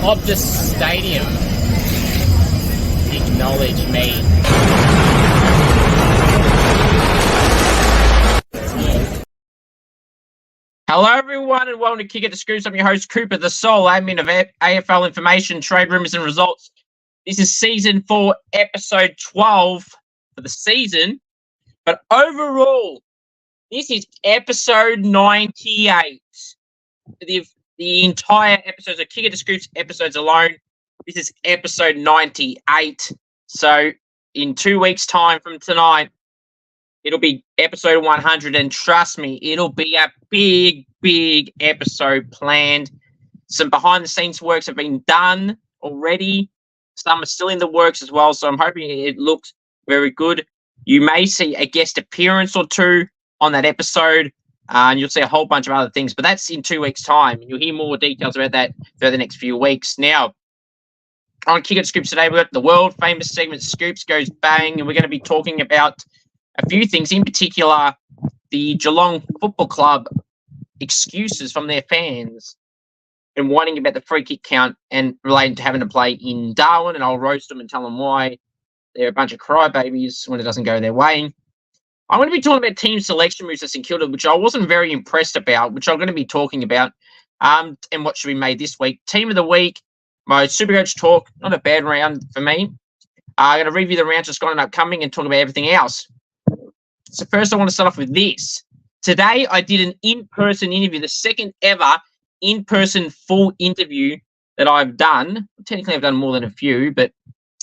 Optus Stadium. Acknowledge me. Hello everyone and welcome to Kick It to Scoops. I'm your host Cooper, the sole admin of AFL information, trade rumours and results. This is season 4, episode 12 for the season. But overall, this is episode 98. The entire episodes of Kick It to Scoops episodes alone, this is episode 98. So in 2 weeks' time from tonight, it'll be episode 100, and trust me, it'll be a big episode planned. Some behind-the-scenes works have been done already. Some are still in the works as well, so I'm hoping it looks very good. You may see a guest appearance or two on that episode, and you'll see a whole bunch of other things, but that's in 2 weeks' time. You'll hear more details about that for the next few weeks. Now, on Kick It to Scoops today, we've got the world-famous segment Scoops Goes Bang, and we're going to be talking about a few things, in particular, the Geelong Football Club excuses from their fans and whining about the free kick count and relating to having to play in Darwin, and I'll roast them and tell them why they're a bunch of crybabies when it doesn't go their way. I'm going to be talking about team selection moves at St Kilda, which I wasn't very impressed about, which I'm going to be talking about, and what should be made this week. Team of the week, my Supercoach talk, not a bad round for me. I'm going to review the rounds just gone and upcoming and talk about everything else. So first I want to start off with this. Today I did an in-person interview, the second ever in-person full interview that I've done. Technically I've done more than a few, but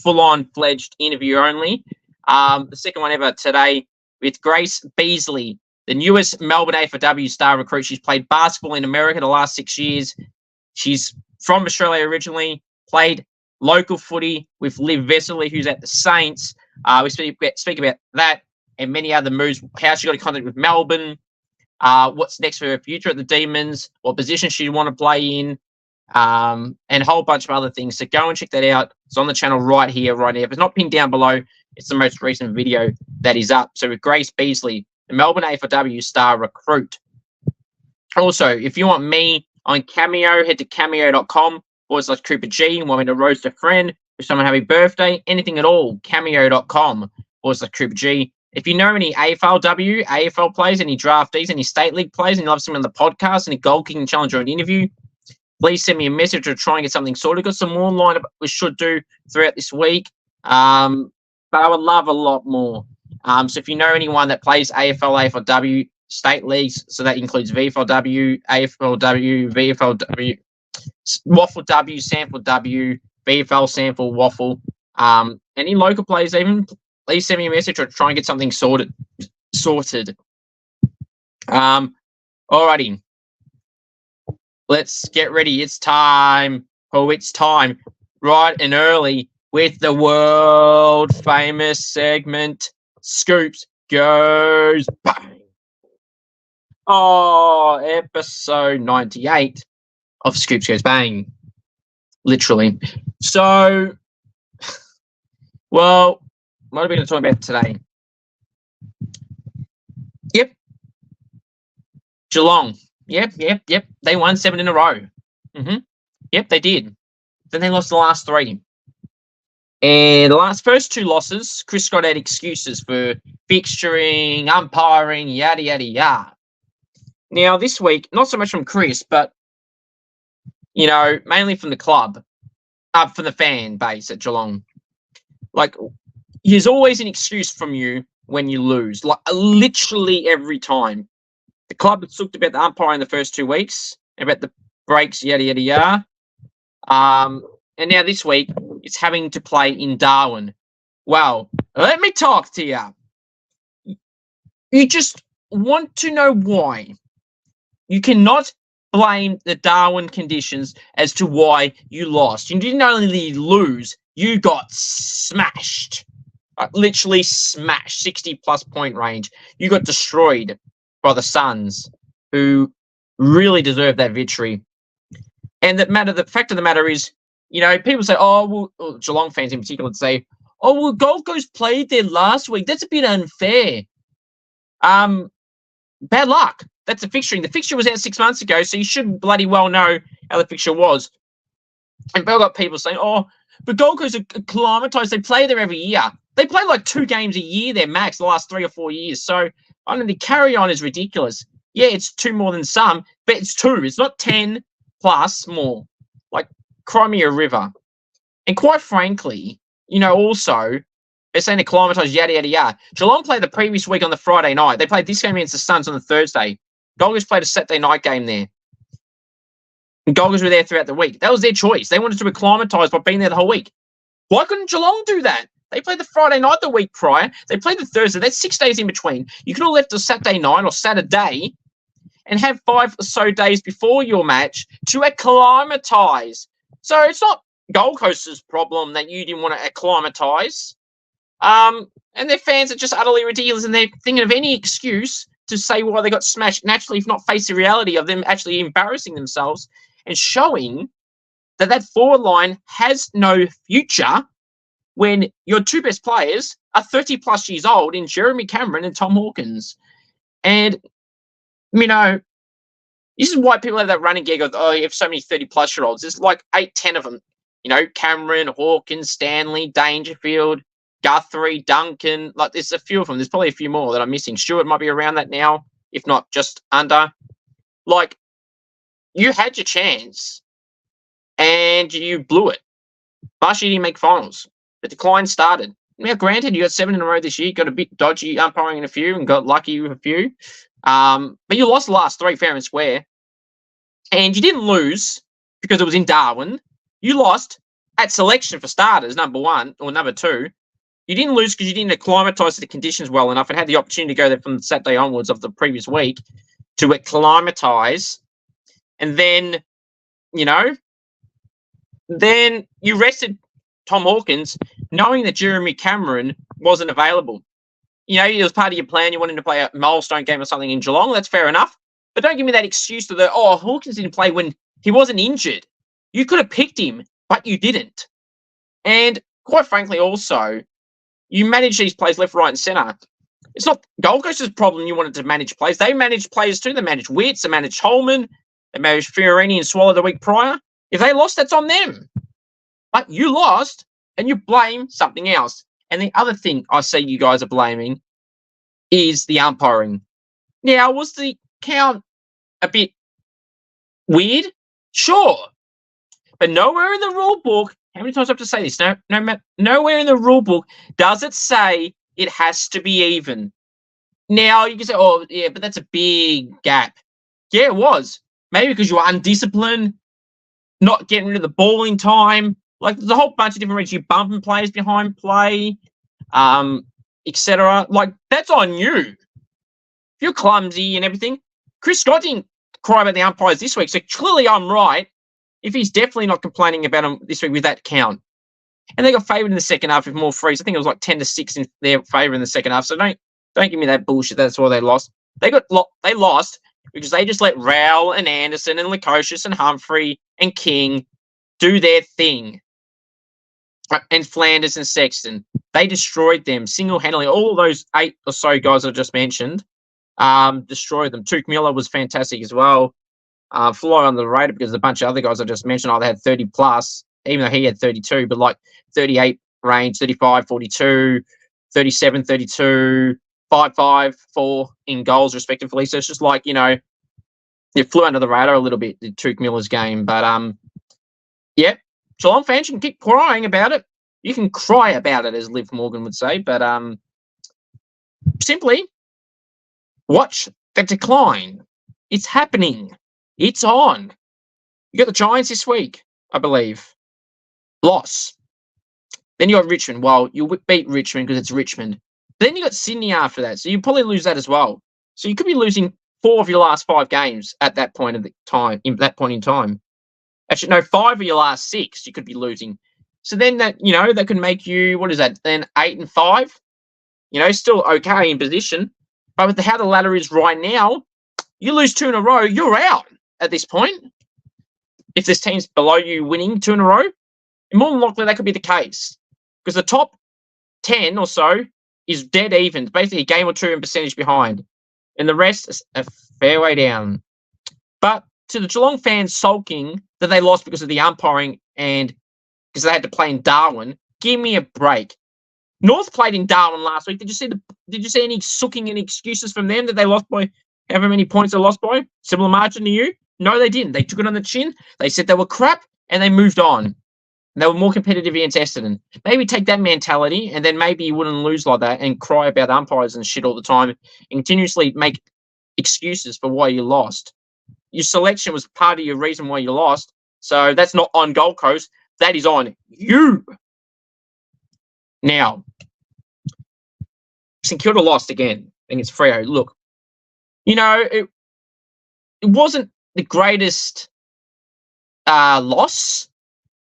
full-on fledged interview only. The second one ever today with Grace Beasley, the newest Melbourne AFLW star recruit. She's played basketball in America the last 6 years. She's from Australia originally, played local footy with Liv Vesely, who's at the Saints. We speak about that and many other moves, how she got in contact with Melbourne, what's next for her future at the Demons, what position she want to play in, and a whole bunch of other things. So go and check that out. It's on the channel right here, right now. If it's not pinned down below, it's the most recent video that is up. So with Grace Beasley, the Melbourne AFLW star recruit. Also, if you want me on Cameo, head to cameo.com/Cooper G. Want me to roast a friend, if someone happy birthday, anything at all, cameo.com/Cooper G. If you know any AFLW, AFL players, any draftees, any state league players, and you love someone on the podcast, any goal kicking challenge or an interview, please send me a message or try and get something sorted. Got some more lineup we should do throughout this week, but I would love a lot more. So if you know anyone that plays AFL, AFLW, state leagues, so that includes VFLW, AFLW, VFLW, Waffle W, Sample W, VFL, Sample, Waffle, any local players even, please send me a message or try and get something sorted. Alrighty. Let's get ready. It's time. Oh, it's time. Right and early with the world famous segment Scoops Goes Bang. Oh, episode 98 of Scoops Goes Bang. Literally. So, well, what are we going to talk about today? Yep. Geelong. Yep. They won 7 in a row. Yep, they did. Then they lost the last 3. And the first 2 losses, Chris Scott had excuses for fixturing, umpiring, yada, yada, yada. Now, this week, not so much from Chris, but, you know, mainly from the club, from the fan base at Geelong. Like, there's always an excuse from you when you lose, like literally every time. The club had talked about the umpiring the first 2 weeks, about the breaks, yada, yada, yada. And now this week, it's having to play in Darwin. Well, let me talk to you. You just want to know why. You cannot blame the Darwin conditions as to why you lost. You didn't only lose, you got smashed. Literally smashed, 60-plus point range. You got destroyed by the Suns, who really deserve that victory. And the fact of the matter is, you know, people say, oh, well, Geelong fans in particular would say, oh, well, Gold Coast played there last week. That's a bit unfair. Bad luck. That's the fixturing. The fixture was out 6 months ago, so you should bloody well know how the fixture was. And I've got people saying, oh, but Gold Coast are acclimatised. They play there every year. They play like 2 games a year there max the last 3 or 4 years. So I mean, the carry on is ridiculous. Yeah, it's 2 more than some, but it's 2. It's not 10 plus more. Like, cry me a river. And quite frankly, also, they're saying acclimatised, yada, yada, yada. Geelong played the previous week on the Friday night. They played this game against the Suns on the Thursday. Gold Coast played a Saturday night game there. And Gold Coast were there throughout the week. That was their choice. They wanted to acclimatise by being there the whole week. Why couldn't Geelong do that? They played the Friday night the week prior. They played the Thursday. That's 6 days in between. You could have left the Saturday night or Saturday and have 5 or so days before your match to acclimatise. So it's not Gold Coast's problem that you didn't want to acclimatise. And their fans are just utterly ridiculous, and they're thinking of any excuse to say why they got smashed naturally, if not face the reality of them actually embarrassing themselves and showing that forward line has no future when your 2 best players are 30-plus years old in Jeremy Cameron and Tom Hawkins. And, this is why people have that running gag of, oh, you have so many 30-plus-year-olds. There's like 8, 10 of them. Cameron, Hawkins, Stanley, Dangerfield, Guthrie, Duncan. Like, there's a few of them. There's probably a few more that I'm missing. Stewart might be around that now, if not just under. Like, you had your chance, and you blew it. Last year, you didn't make finals. The decline started. Now, granted, you got 7 in a row this year. Got a bit dodgy umpiring in a few and got lucky with a few. But you lost the last 3 fair and square. And you didn't lose because it was in Darwin. You lost at selection for starters, number 1 or number 2. You didn't lose because you didn't acclimatise to the conditions well enough and had the opportunity to go there from Saturday onwards of the previous week to acclimatise. And then, then you rested Tom Hawkins knowing that Jeremy Cameron wasn't available. It was part of your plan. You wanted to play a milestone game or something in Geelong. That's fair enough. But don't give me that excuse to Hawkins didn't play when he wasn't injured. You could have picked him, but you didn't. And quite frankly, also, you manage these plays left, right, and centre. It's not Gold Coast's problem you wanted to manage plays. They managed players too. They managed Witts. They managed Holman. They managed Fiorini and Swallow the week prior. If they lost, that's on them. But you lost, and you blame something else. And the other thing I see you guys are blaming is the umpiring. Now, was the count a bit weird? Sure. But nowhere in the rule book, how many times do I have to say this? Nowhere in the rule book does it say it has to be even. Now, you can say, oh, yeah, but that's a big gap. Yeah, it was. Maybe because you were undisciplined, not getting rid of the ball in time. Like, there's a whole bunch of different reasons. You bumping players behind play, etc. Like, that's on you. If you're clumsy and everything. Chris Scott didn't cry about the umpires this week, so clearly I'm right if he's definitely not complaining about them this week with that count. And they got favoured in the second half with more frees. I think it was like 10-6 in their favour in the second half. So don't give me that bullshit. That's why they lost. They lost because they just let Rowell and Anderson and Lukosius and Humphrey and King do their thing. And Flanders and Sexton. They destroyed them single-handedly. All of those 8 or so guys I just mentioned destroyed them. Tuke Miller was fantastic as well. Fly on the radar because a bunch of other guys I just mentioned, they had 30 plus, even though he had 32, but like 38 range, 35, 42, 37, 32, 5, 5, 4 in goals respectively. So it's just like, it flew under the radar a little bit, the Tuke Miller's game. But yeah, Geelong fans, you can keep crying about it. You can cry about it, as Liv Morgan would say, but simply watch the decline. It's happening. It's on. You got the Giants this week, I believe. Loss. Then you got Richmond. Well, you beat Richmond because it's Richmond. Then you got Sydney after that, so you probably lose that as well. So you could be losing 4 of your last 5 games at that point in time. Actually, no, 5 of your last 6 you could be losing. So then that could make you, what is that? Then 8 and 5. Still okay in position, but with how the ladder is right now, you lose 2 in a row, you're out at this point. If there's teams below you winning 2 in a row, and more than likely that could be the case because the top 10 or so is dead even, basically a game or 2 in percentage behind, and the rest is a fair way down. But to the Geelong fans sulking, that they lost because of the umpiring and because they had to play in Darwin. Give me a break. North played in Darwin last week. Did you see any sooking and excuses from them that they lost by however many points they lost by? Similar margin to you? No, they didn't. They took it on the chin. They said they were crap and they moved on. They were more competitive against Essendon. Maybe take that mentality and then maybe you wouldn't lose like that and cry about umpires and shit all the time and continuously make excuses for why you lost. Your selection was part of your reason why you lost. So that's not on Gold Coast. That is on you. Now, St Kilda lost again against Freo. Look, it wasn't the greatest loss.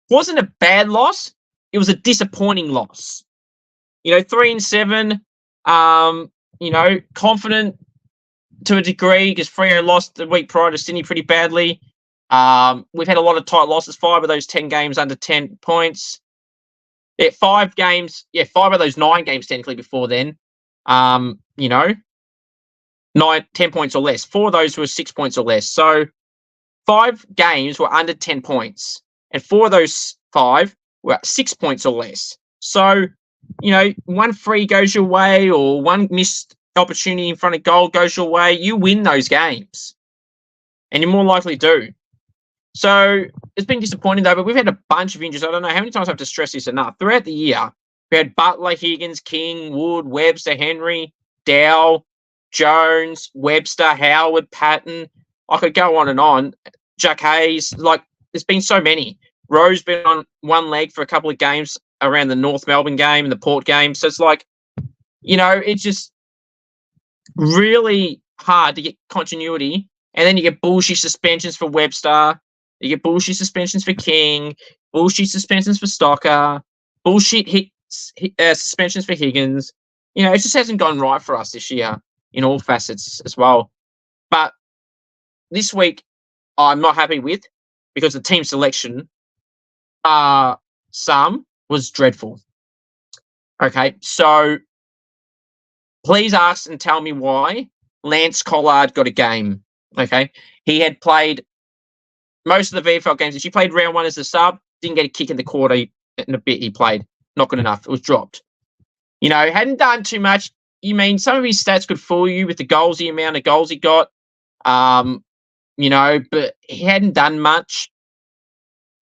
Wasn't a bad loss. It was a disappointing loss. 3-7. Confident to a degree because Freo lost the week prior to Sydney pretty badly. We've had a lot of tight losses. 5 of those 10 games under 10 points. 5 games. 5 of those 9 games technically before then. 10 points or less. 4 of those were 6 points or less. So 5 games were under 10 points. And 4 of those 5 were 6 points or less. So, one free goes your way or one missed opportunity in front of goal goes your way, you win those games. And you're more likely to. So, it's been disappointing though, but we've had a bunch of injuries. I don't know how many times I have to stress this enough. Throughout the year, we had Butler, Higgins, King, Wood, Webster, Henry, Dow, Jones, Webster, Howard, Patton. I could go on and on. Jack Hayes, there's been so many. Rowe's been on one leg for a couple of games around the North Melbourne game and the Port game. So it's it's just really hard to get continuity. And then you get bullshit suspensions for Webster. You get bullshit suspensions for King. Bullshit suspensions for Stocker. Bullshit suspensions for Higgins. It just hasn't gone right for us this year in all facets as well. But this week, I'm not happy with because the team selection was dreadful. Okay, so please ask and tell me why Lance Collard got a game. Okay, he had played most of the VFL games. He played round 1 as a sub, didn't get a kick in the quarter in a bit he played. Not good enough. It was dropped. Hadn't done too much. Some of his stats could fool you with the amount of goals he got. But he hadn't done much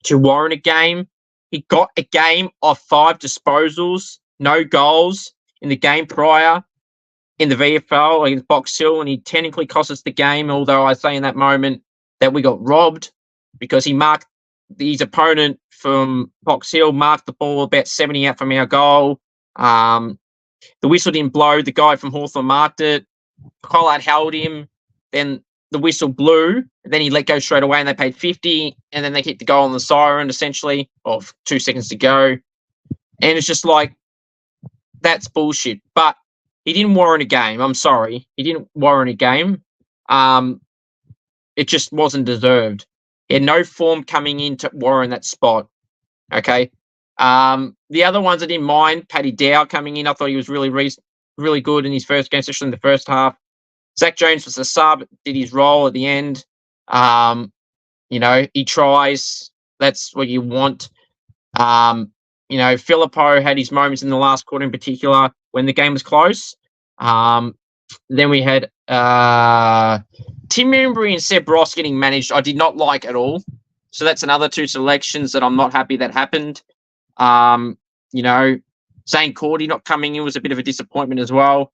to warrant a game. He got a game of 5 disposals, no goals in the game prior in the VFL against Box Hill, and he technically cost us the game, although I say in that moment that we got robbed because he marked his opponent from Box Hill, marked the ball about 70 out from our goal. The whistle didn't blow. The guy from Hawthorn marked it. Collard held him. Then the whistle blew. Then he let go straight away and they paid 50. And then they hit the goal on the siren, essentially, of 2 seconds to go. And it's just that's bullshit. But he didn't warrant a game. I'm sorry. He didn't warrant a game. It just wasn't deserved. He had no form coming in to warrant that spot. Okay. The other ones I didn't mind. Paddy Dow coming in. I thought he was really good in his first game, especially in the first half. Zach Jones was a sub, did his role at the end. He tries. That's what you want. Filippo had his moments in the last quarter in particular when the game was close. Then we had Tim Embry and Seb Ross getting managed. I did not like at all. So that's another 2 selections that I'm not happy that happened. Zane Cordy not coming in was a bit of a disappointment as well.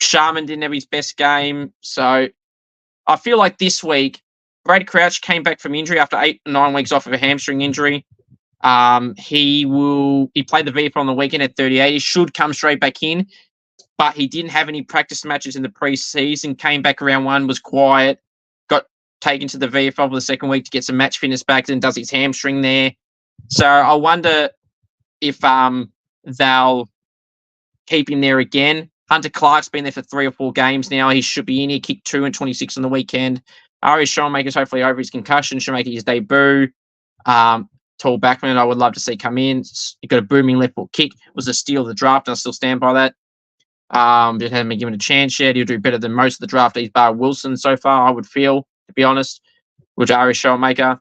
Sharman didn't have his best game. So I feel like this week, Brady Crouch came back from injury after 8 or 9 weeks off of a hamstring injury. He played the VFL on the weekend at 38. He should come straight back in, but he didn't have any practice matches in the preseason. Came back around 1, was quiet, got taken to the VFL for the second week to get some match fitness back, then does his hamstring there. So I wonder if they'll keep him there again. Hunter Clark's been there for 3 or 4 games now. He should be in. He kicked 2 and 26 on the weekend. Arius Schoenmaker's hopefully over his concussion. Should make his debut. Tall backman I would love to see come in. He got a booming left foot kick. Was a steal of the draft, and I still stand by that. Just haven't been given a chance yet. He'll do better than most of the draftees, bar Wilson so far, I would feel. to be honest, with Ari Showmaker.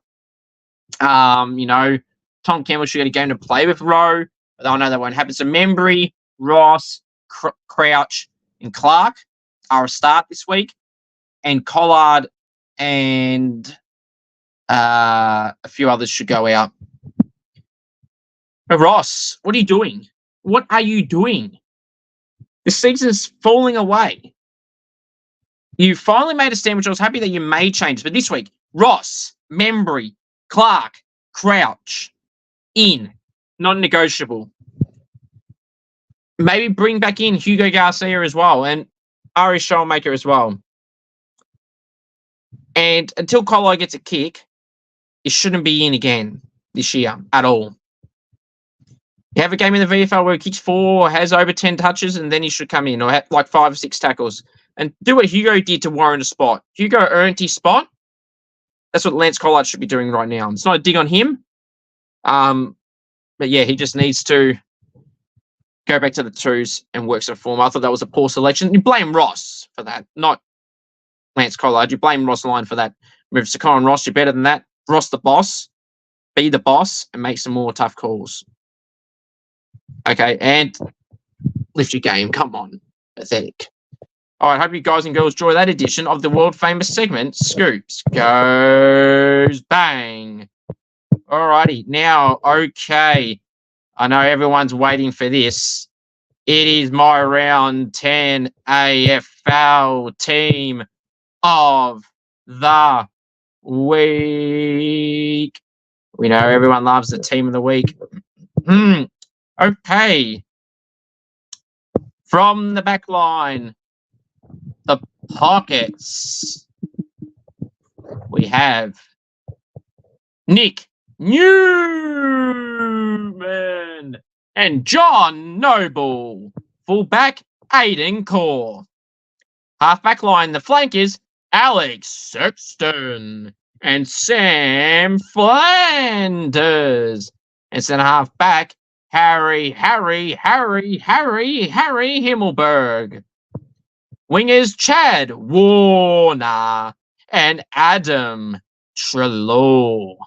Tom Campbell should get a game to play with Rowe, but I know that won't happen. So Membry, Ross, Crouch, and Clark are a start this week, and Collard and a few others should go out. But Ross, what are you doing? What are you doing? The season's falling away. You finally made a stand, which I was happy that you made changes. But this week, Ross, Membry, Clark, Crouch, in. Non-negotiable. Maybe bring back in Hugo Garcia as well and Ari Showmaker as well. And until Colo gets a kick, he shouldn't be in again this year at all. You have a game in the VFL where he kicks 4, has over 10 touches, and then he should come in, or have like 5 or 6 tackles. And do what Hugo did to warrant a spot. Hugo earned his spot. That's what Lance Collard should be doing right now. It's not a dig on him. But yeah, he just needs to go back to the 2s and work some form. I thought that was a poor selection. You blame Ross for that, not Lance Collard. You blame Ross Lyon for that move. So Corin Ross, you're better than that. Ross the boss. Be the boss and make some more tough calls. Okay, and lift your game. Come on. Pathetic. All right, hope you guys and girls enjoy that edition of the world-famous segment, Scoops Goes Bang. All righty. Now, okay. I know everyone's waiting for this. It is my round 10 AFL team of the week. We know everyone loves the team of the week. Okay. From the back line, the Pockets, we have Nick Newman and John Noble. Fullback, Aiden Core. Half-back line, the flankers, Alex Sexton and Sam Flanders. And centre-half back, Harry Himmelberg. Wingers, Chad Warner and Adam Trelaw.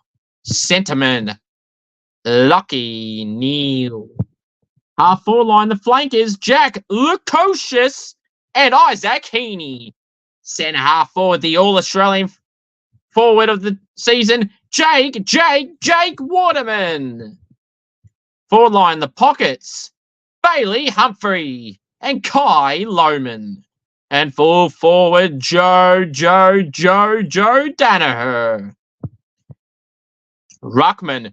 Centerman, Lucky Neal. Half-forward line, the flankers, Jack Lukosius and Isaac Heaney. Centre-half forward, the All-Australian forward of the season, Jake Waterman. Forward line, the Pockets, Bailey Humphrey and Kai Lohman. And full forward, Joe Danaher. Ruckman,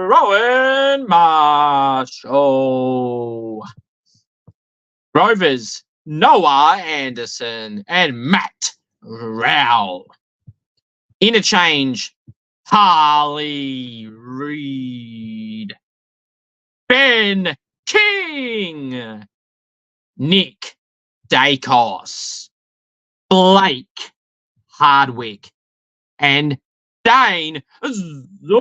Rowan Marshall. Rovers, Noah Anderson and Matt Rowell. Interchange, Harley Reid. Ben King. Nick Dacos. Blake Hardwick. And Dane Zorko.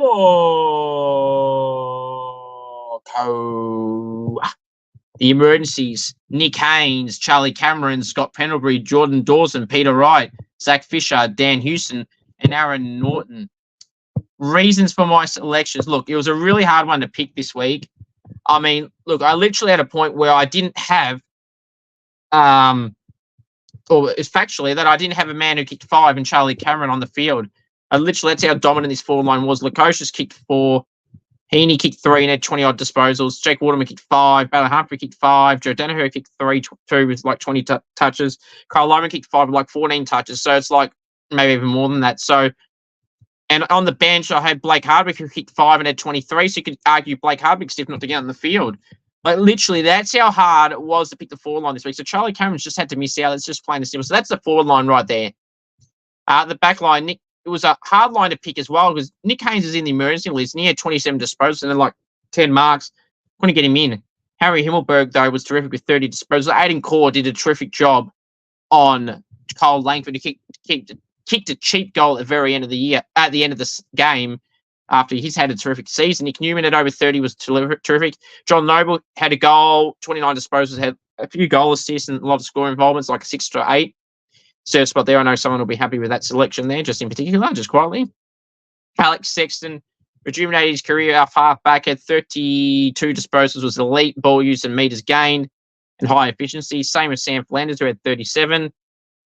The emergencies, Nick Haynes, Charlie Cameron, Scott Pendlebury, Jordan Dawson, Peter Wright, Zach Fisher, Dan Houston, and Aaron Norton. Reasons for my selections. Look, it was a really hard one to pick this week. I mean, look, I literally had a point where I didn't have, or it's factually that I didn't have a man who kicked 5 and Charlie Cameron on the field. That's how dominant this forward line was. Lukosius kicked 4. Heaney kicked 3 and had 20-odd disposals. Jake Waterman kicked 5. Bailey Humphrey kicked 5. Joe Danaher kicked 2 with like 20 touches. Kyle Lohman kicked 5 with like 14 touches. So it's like maybe even more than that. So, and on the bench, I had Blake Hardwick who kicked 5 and had 23. So you could argue Blake Hardwick's stiff not to get on the field. Like literally, that's how hard it was to pick the forward line this week. So Charlie Cameron's just had to miss out. It's just plain and simple. So that's the forward line right there. The back line, Nick. It was a hard line to pick as well because Nick Haynes is in the emergency list and he had 27 disposals and then like 10 marks. Couldn't get him in. Harry Himmelberg, though, was terrific with 30 disposals. Aiden Core did a terrific job on Cole Langford. He kicked a cheap goal at the very end of the year, at the end of this game after he's had a terrific season. Nick Newman at over 30 was terrific. John Noble had a goal, 29 disposals, had a few goal assists and a lot of score involvements, like 6 to 8. reserve spot there. I know someone will be happy with that selection there, just in particular, just quietly. Alex Sexton rejuvenated his career. Our halfback had 32 disposals, was elite ball use and meters gained and high efficiency. Same as Sam Flanders, who had 37.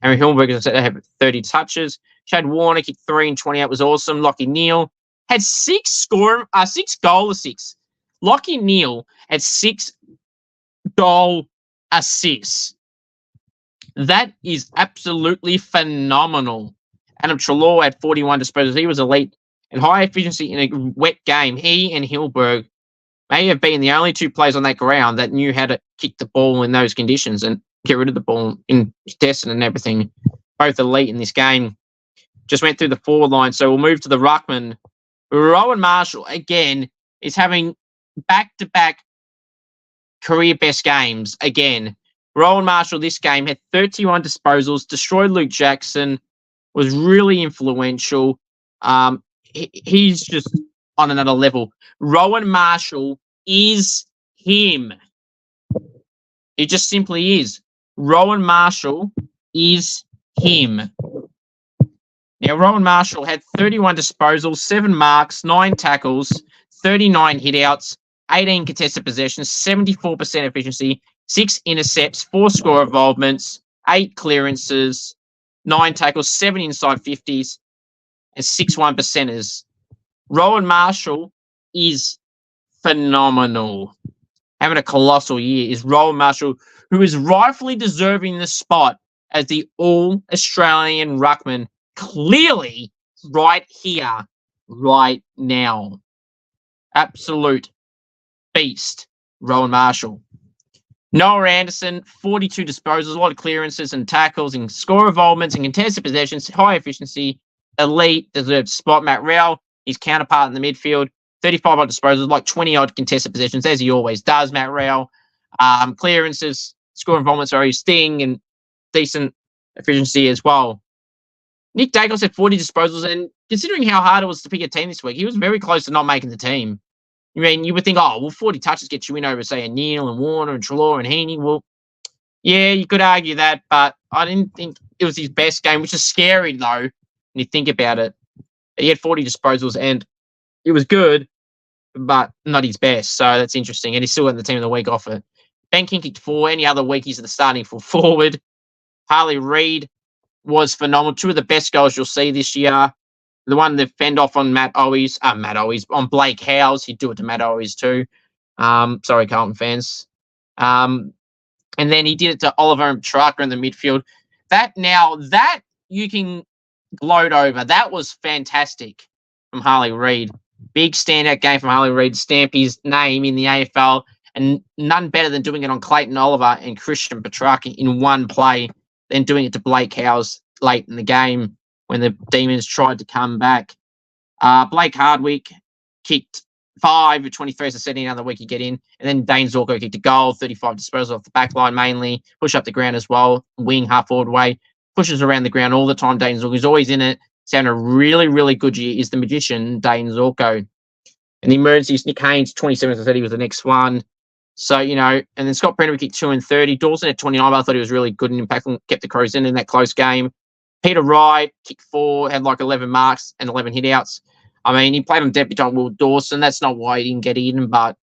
Harry Hillenberg, as I said, had 30 touches. Chad Warner kicked 3 and 28, was awesome. Lockie Neal had 6 goal assists. Lockie Neal had 6 goal assists. That is absolutely phenomenal. Adam Treloar had 41 disposals. He was elite and high efficiency in a wet game. He and Hilberg may have been the only 2 players on that ground that knew how to kick the ball in those conditions and get rid of the ball in testing and everything. Both elite in this game. Just went through the forward line. So we'll move to the ruckman. Rowan Marshall, again, is having back-to-back career best games again. Rowan Marshall this game had 31 disposals, destroyed Luke Jackson, was really influential. He's just on another level. Rowan Marshall is him. It just simply is. Rowan Marshall is him. Now, Rowan Marshall had 31 disposals, 7 marks, 9 tackles, 39 hitouts, 18 contested possessions, 74% efficiency, 6 intercepts, 4 score involvements, 8 clearances, 9 tackles, 7 inside 50s, and 6 1%ers. Rowan Marshall is phenomenal. Having a colossal year is Rowan Marshall, who is rightfully deserving the spot as the All-Australian ruckman, clearly right here, right now. Absolute beast, Rowan Marshall. Noah Anderson, 42 disposals, a lot of clearances and tackles and score involvements and contested possessions, high efficiency, elite, deserved spot. Matt Rowell, his counterpart in the midfield, 35 odd disposals, like 20 odd contested possessions, as he always does, Matt Rowell. Clearances, score involvements are his thing, and decent efficiency as well. Nick Dacos had 40 disposals, and considering how hard it was to pick a team this week, he was very close to not making the team. I mean, you would think, 40 touches get you in over, say, a Neal and Warner and Treloar and Heaney. Well, yeah, you could argue that, but I didn't think it was his best game, which is scary, though, when you think about it. He had 40 disposals, and it was good, but not his best, so that's interesting. And he's still in the team of the week off it. Ben King kicked 4. Any other week, he's the starting full forward. Harley Reid was phenomenal. 2 of the best goals you'll see this year. The one that fend off on on Blake Howes. He'd do it to Matt Owies too. Sorry, Carlton fans. And then he did it to Oliver Petrarca in the midfield. That you can gloat over. That was fantastic from Harley Reid. Big standout game from Harley Reid. Stamp his name in the AFL, and none better than doing it on Clayton Oliver and Christian Petrarca in one play than doing it to Blake Howes late in the game when the Demons tried to come back. Blake Hardwick kicked 5 with 23 as I said, any other week you get in. And then Dane Zorko kicked a goal, 35 disposals off the back line mainly, push up the ground as well, wing half forward way, pushes around the ground all the time. Dane Zorko is always in it. He's having a really, really good year. Is the magician, Dane Zorko. And the emergencies, Nick Haynes, 27 as I said, he was the next one. So, and then Scott Brenner kicked 2 and 30. Dawson at 29, but I thought he was really good and impactful, kept the Crows in that close game. Peter Wright kicked 4, had like 11 marks and 11 hitouts. I mean, he played on debutant Will Dawson. That's not why he didn't get in, but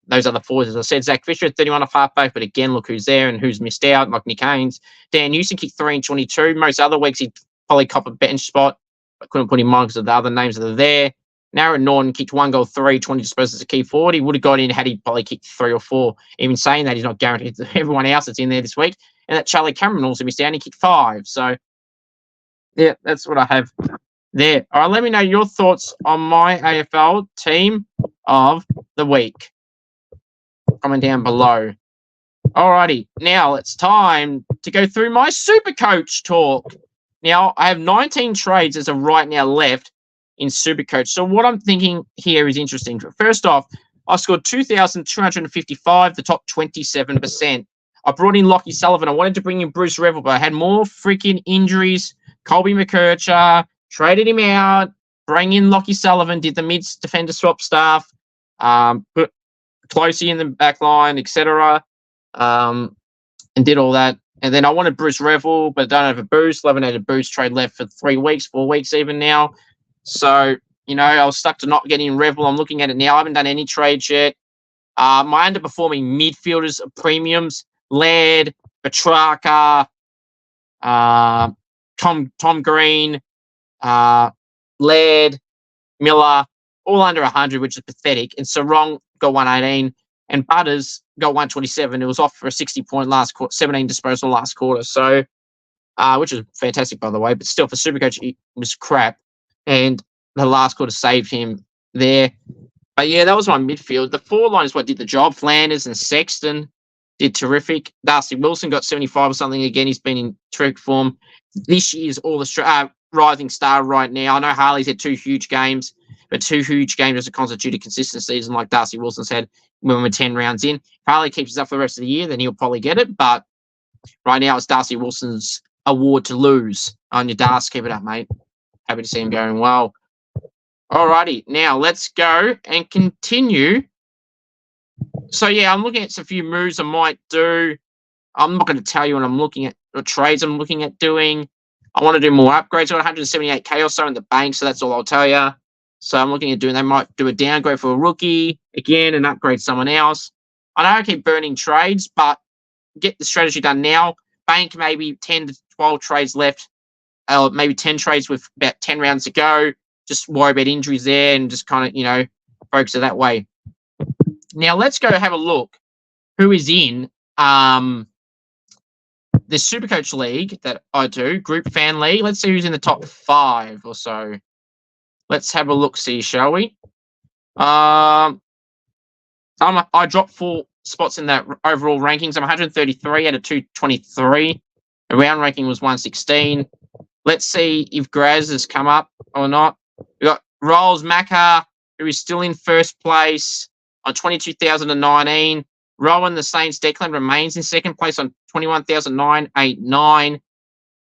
those other forwards, as I said, Zach Fisher at 31 off halfback, but again, look who's there and who's missed out, like Nick Haynes. Dan Newsom kicked 3 and 22. Most other weeks, he'd probably cop a bench spot, but couldn't put him on because of the other names that are there. Narra Norton kicked 1 goal, 3, 20 disposals as a key forward. He would have got in had he probably kicked 3 or 4. Even saying that, he's not guaranteed to everyone else that's in there this week. And that Charlie Cameron also missed out and he kicked 5. So, yeah, that's what I have there. All right, let me know your thoughts on my AFL team of the week. Comment down below. All righty, now it's time to go through my Supercoach talk. Now, I have 19 trades as of right now left in Supercoach. So what I'm thinking here is interesting. First off, I scored 2,255, the top 27%. I brought in Lockie Sullivan. I wanted to bring in Bruce Revel, but I had more freaking injuries. Colby McKercher, traded him out, bring in Lockie Sullivan, did the mids defender swap stuff, put Closey in the back line, etc., and did all that. And then I wanted Bruce Revel, but don't have a boost. 11 had a boost trade left for 3 weeks, 4 weeks even now. So, I was stuck to not getting Revel. I'm looking at it now. I haven't done any trades yet. My underperforming midfielders premiums, Laird, Petrarca, Tom Green, Laird, Miller, all under 100, which is pathetic. And Sarong got 118, and Butters got 127. It was off for a 60-point last quarter, 17 disposal last quarter. So, which was fantastic, by the way. But still, for Supercoach, it was crap. And the last quarter saved him there. But yeah, that was my midfield. The 4 line is what did the job. Flanders and Sexton did terrific. Darcy Wilson got 75 or something again. He's been in terrific form. This year's all the rising star right now. I know Harley's had 2 huge games, but 2 huge games doesn't constitute a consistent season like Darcy Wilson's had when we're 10 rounds in. If Harley keeps us up for the rest of the year, then he'll probably get it. But right now, it's Darcy Wilson's award to lose. On your Darcy, keep it up, mate. Happy to see him going well. Alrighty, now let's go and continue. So yeah, I'm looking at a few moves I might do. I'm not going to tell you what I'm looking at, or trades I'm looking at doing. I want to do more upgrades. I got 178k or so in the bank, so that's all I'll tell you. So I'm looking at doing. They might do a downgrade for a rookie again and upgrade someone else. I know I keep burning trades, but get the strategy done now. Bank maybe 10 to 12 trades left, maybe 10 trades with about 10 rounds to go. Just worry about injuries there and just kind of, focus it that way. Now, let's go have a look who is in the Supercoach League that I do, Group Fan League. Let's see who's in the top 5 or so. Let's have a look-see, shall we? I dropped 4 spots in that overall rankings. I'm 133 out of 223. The round ranking was 116. Let's see if Graz has come up or not. We've got Rolls Macca, who is still in first place on 22,019. Rowan, the Saints, Declan remains in second place on 21,989.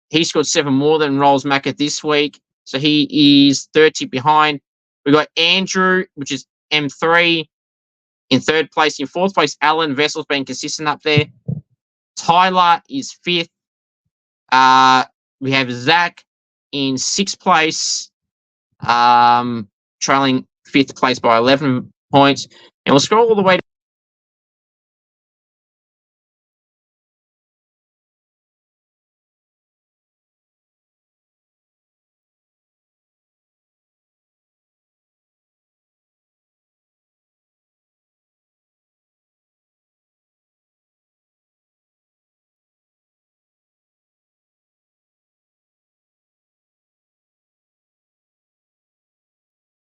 He scored 7 more than Rolls Macca this week, so he is 30 behind. We've got Andrew, which is M3, in third place. In fourth place, Alan Vessel's been consistent up there. Tyler is 5th. We have Zach in 6th place, trailing 5th place by 11 points. And we'll scroll all the way to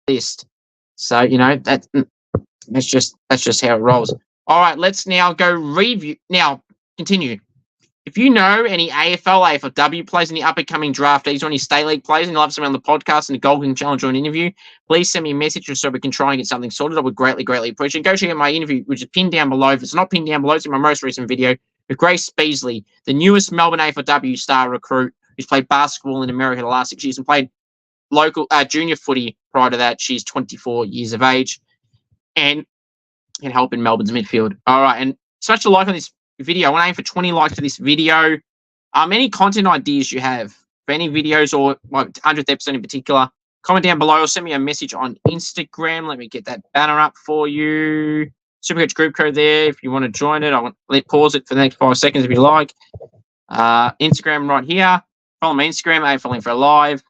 list. So, that's just how it rolls. All right, let's now go review. Now, continue. If you know any AFL, AFLW players in the up-and-coming draftees or any state league players and you'll have some on the podcast and the Golden Challenge or an interview, please send me a message just so we can try and get something sorted. I would greatly, greatly appreciate it. Go check out my interview, which is pinned down below. If it's not pinned down below, it's in my most recent video with Grace Beasley, the newest Melbourne AFLW star recruit who's played basketball in America the last 6 years and played local junior footy prior to that. She's 24 years of age and can help in Melbourne's midfield. All right, and smash a like on this video. I want to aim for 20 likes for this video. Any content ideas you have for any videos or my 100th episode in particular, comment down below or send me a message on Instagram. Let me get that banner up for you. Supercoach group code there if you want to join it. I want to pause it for the next 5 seconds if you like. Instagram right here. Follow my Instagram, AFL Info Live.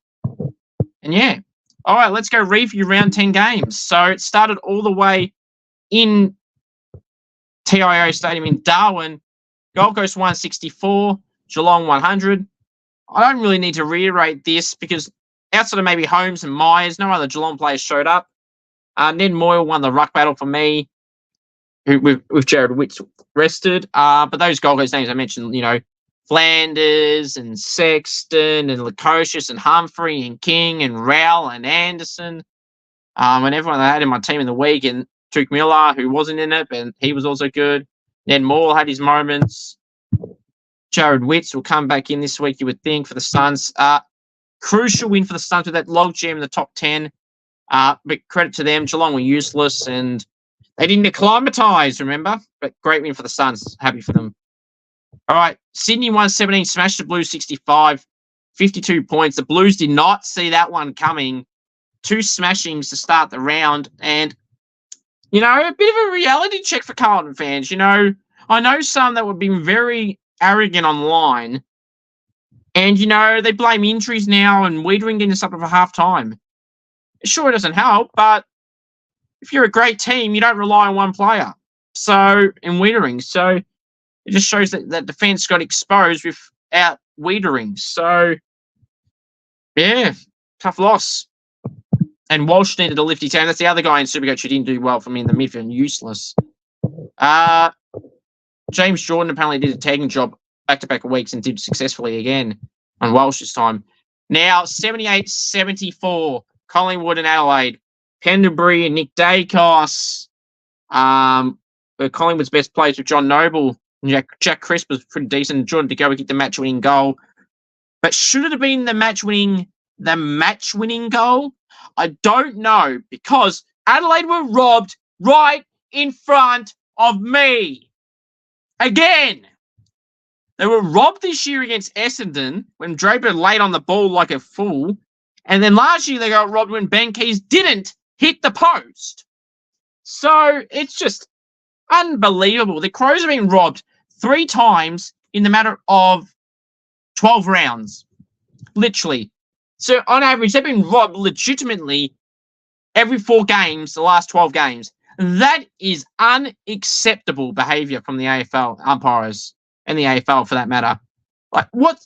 And yeah. All right, let's go review round 10 games. So it started all the way in TIO Stadium in Darwin. Gold Coast 164, Geelong 100. I don't really need to reiterate this because outside of maybe Holmes and Myers, no other Geelong players showed up. Ned Moyle won the ruck battle for me, with Jared Witts rested. But those Gold Coast names I mentioned, Flanders and Sexton and Lukosius and Humphrey and King and Rowell and Anderson. And everyone I had in my team in the week, and Tuke Miller, who wasn't in it, but he was also good. Ned Moore had his moments. Jared Witts will come back in this week, you would think, for the Suns. Crucial win for the Suns with that log jam in the top 10. But credit to them. Geelong were useless and they didn't acclimatise, remember? But great win for the Suns. Happy for them. All right, Sydney 117 smashed the Blues 65, 52 points. The Blues did not see that one coming. 2 smashings to start the round, and a bit of a reality check for Carlton fans. I know some that were being very arrogant online, and they blame injuries now and Wiedering getting something for half time. Sure, it doesn't help, but if you're a great team, you don't rely on one player. So, in Wiedering, so it just shows that defense got exposed without Wiedering. So, yeah, tough loss. And Walsh needed to lift his hand. That's the other guy in Supercoach who didn't do well for me in the midfield. Useless. James Jordan apparently did a tagging job back-to-back weeks and did successfully again on Walsh this time. Now, 78-74, Collingwood and Adelaide. Pendlebury and Nick Dacos. Collingwood's best players with John Noble. Jack Crisp was pretty decent. Jordan De Goey kicked the match-winning goal. But should it have been the match-winning goal? I don't know, because Adelaide were robbed right in front of me. Again. They were robbed this year against Essendon when Draper laid on the ball like a fool. And then last year they got robbed when Ben Keys didn't hit the post. So it's just unbelievable. The Crows have been robbed 3 times in the matter of 12 rounds. Literally. So on average, they've been robbed legitimately every 4 games, the last 12 games. That is unacceptable behaviour from the AFL umpires and the AFL for that matter. Like, what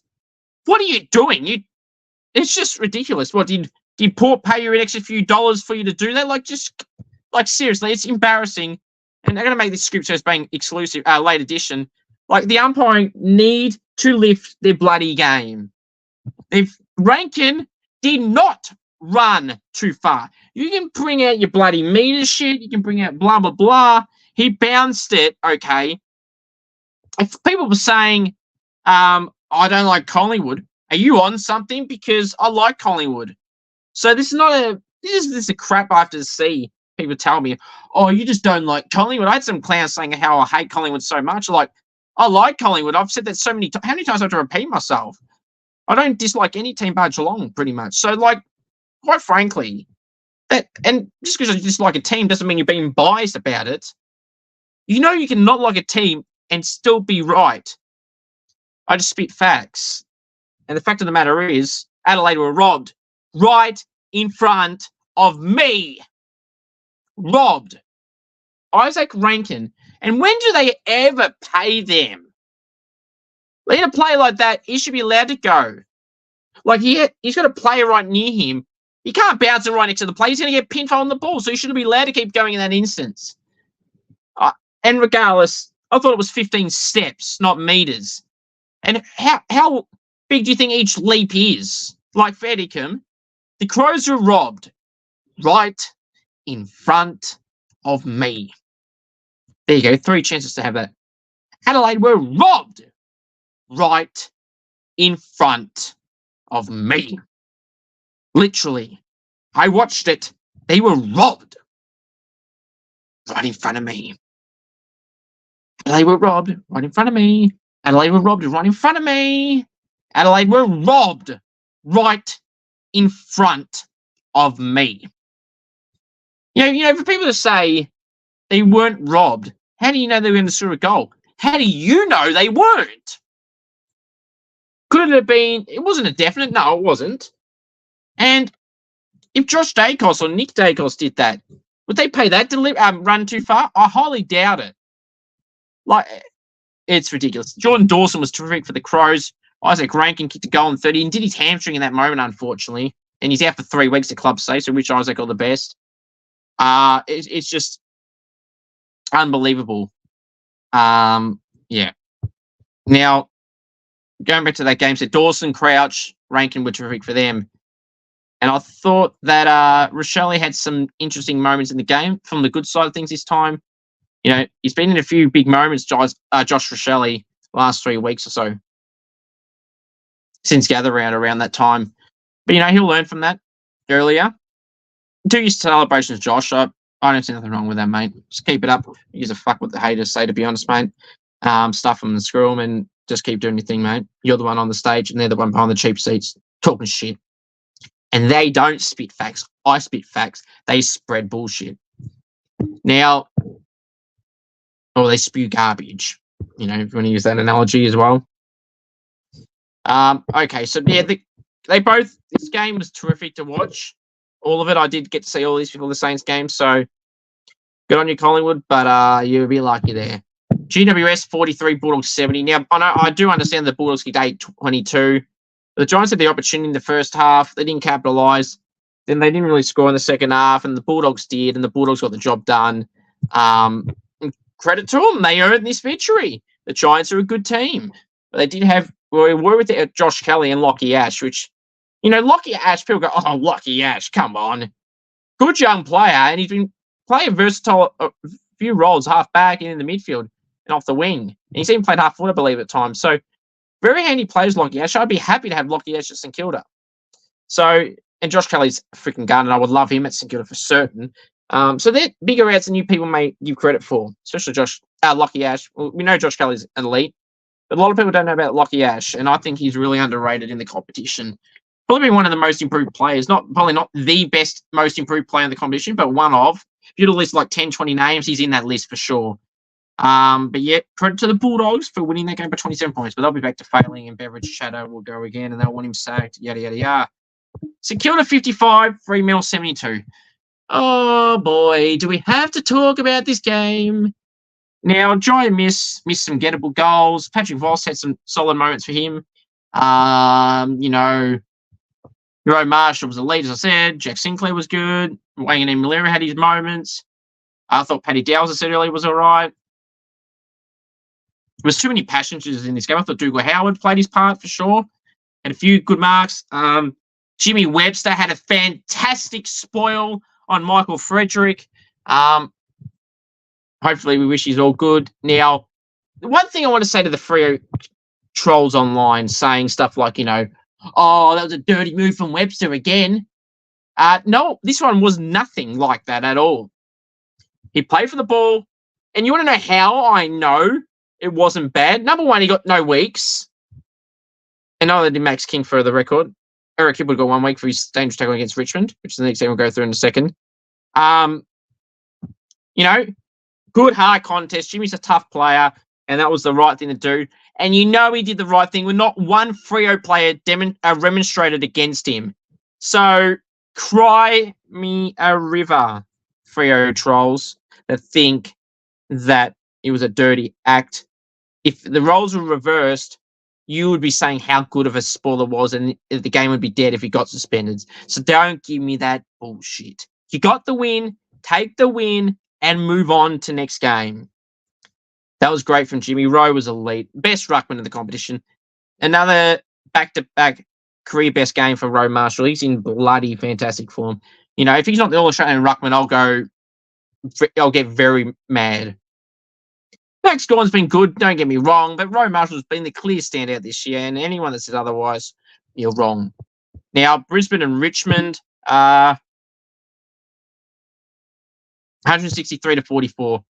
are you doing? It's just ridiculous. What, did Port pay you an extra few dollars for you to do that? Seriously, it's embarrassing. And they're going to make this script as being exclusive, late edition. Like, the umpiring need to lift their bloody game. If Rankin did not run too far, you can bring out your bloody meter shit, you can bring out blah, blah, blah. He bounced it, okay. If people were saying, I don't like Collingwood, are you on something? Because I like Collingwood. So this is a crap I have to see people tell me, oh, you just don't like Collingwood. I had some clowns saying how I hate Collingwood so much. Like, I like Collingwood. I've said that so many times. How many times do I have to repeat myself? I don't dislike any team but Geelong, pretty much. So, quite frankly, and just because I dislike a team doesn't mean you're being biased about it. You can not like a team and still be right. I just spit facts. And the fact of the matter is, Adelaide were robbed right in front of me. Robbed. Isaac Rankin. And when do they ever pay them? In a play like that, he should be allowed to go. Like, he's got a player right near him. He can't bounce it right next to the play. He's going to get pinned on the ball, so he shouldn't be allowed to keep going in that instance. And regardless, I thought it was 15 steps, not meters. And how big do you think each leap is? Like Fedicum, the Crows were robbed right in front of me. There you go, 3 chances to have that. Adelaide were robbed right in front of me. Literally. I watched it. They were robbed right in front of me. Adelaide were robbed right in front of me. Adelaide were robbed right in front of me. Adelaide were robbed right in front of me. For people to say they weren't robbed, how do you know they were going to score a goal? How do you know they weren't? Could it have been? It wasn't a definite. No, it wasn't. And if Josh Dacos or Nick Dacos did that, would they pay that to run too far? I highly doubt it. It's ridiculous. Jordan Dawson was terrific for the Crows. Isaac Rankin kicked a goal in 30 and did his hamstring in that moment, unfortunately. And he's out for 3 weeks, the club say, so wish Isaac all the best. It's just unbelievable. Yeah. Now, going back to that game, so Dawson, Crouch, Rankin were terrific for them. And I thought that Rochelle had some interesting moments in the game from the good side of things this time. He's been in a few big moments, Josh Rochelle, last 3 weeks or so. Since gather round around that time. But, he'll learn from that earlier. Do your celebrations, Josh. I don't see nothing wrong with that, mate. Just keep it up. Use a fuck what the haters say, to be honest, mate. Stuff them and screw them. And just keep doing your thing, mate. You're the one on the stage, and they're the one behind the cheap seats talking shit. And they don't spit facts. I spit facts. They spread bullshit. Now, or they spew garbage. You know, if you want to use that analogy as well. Okay, so yeah, they both. This game was terrific to watch. All of it. I did get to see all these before the Saints game, so good on you, Collingwood. But you'll be lucky there. GWS 43, Bulldogs 70. Now, I do understand the Bulldogs kicked 8-22. The Giants had the opportunity in the first half. They didn't capitalise. Then they didn't really score in the second half, and the Bulldogs did, and the Bulldogs got the job done. Credit to them. They earned this victory. The Giants are a good team. But they did have, we were with Josh Kelly and Lockie Ash, which, you know, Lockie Ash, people go, oh, Lockie Ash, come on. Good young player, and he's been playing versatile, a few roles, half back and in the midfield and off the wing. And he's even played half foot, I believe, at times. So, very handy players, Lockie Ash. I'd be happy to have Lockie Ash at St Kilda. So, and Josh Kelly's a freaking gun, and I would love him at St Kilda for certain. So they're bigger outs than you people may give credit for, especially Lockie Ash. Well, we know Josh Kelly's an elite, but a lot of people don't know about Lockie Ash, and I think he's really underrated in the competition. Probably one of the most improved players, probably not the best, most improved player in the competition, but one of. If you'd list like 10, 20 names, he's in that list for sure. But yeah, credit to the Bulldogs for winning that game by 27 points. But they'll be back to failing, and Beveridge Shadow will go again, and they'll want him sacked. Yada yada yada. St Kilda 55, Fremantle 72. Oh boy, do we have to talk about this game? Now, Jai missed some gettable goals. Patrick Voss had some solid moments for him. You know, Euro Marshall was elite, as I said. Jack Sinclair was good. Wayne and Malera had his moments. I thought Paddy Dowles, as I said earlier, was all right. There was too many passengers in this game. I thought Dougal Howard played his part for sure. Had a few good marks. Jimmy Webster had a fantastic spoil on Michael Frederick. Hopefully we wish he's all good. Now, the one thing I want to say to the Freo trolls online saying stuff like, you know, oh, that was a dirty move from Webster again. No, this one was nothing like that at all. He played for the ball. And you want to know how I know it wasn't bad? Number one, he got no weeks. And neither did Max King for the record. Eric Hibbert got 1 week for his dangerous tackle against Richmond, which is the next thing we'll go through in a second. You know, good hard contest. Jimmy's a tough player, and that was the right thing to do. And you know he did the right thing when not one Freo player remonstrated against him. So cry me a river, Freo trolls that think that it was a dirty act. If the roles were reversed, you would be saying how good of a spoiler was, and the game would be dead if he got suspended. So don't give me that bullshit. You got the win, take the win, and move on to next game. That was great from Jimmy. Rowe was elite. Best ruckman in the competition. Another back-to-back career best game for Rowe Marshall. He's in bloody fantastic form. You know, if he's not the All-Australian ruckman, I'll get very mad. Max Gawn's been good, don't get me wrong, but Rowe Marshall's been the clear standout this year, and anyone that says otherwise, you're wrong. Now, Brisbane and Richmond, 163-44.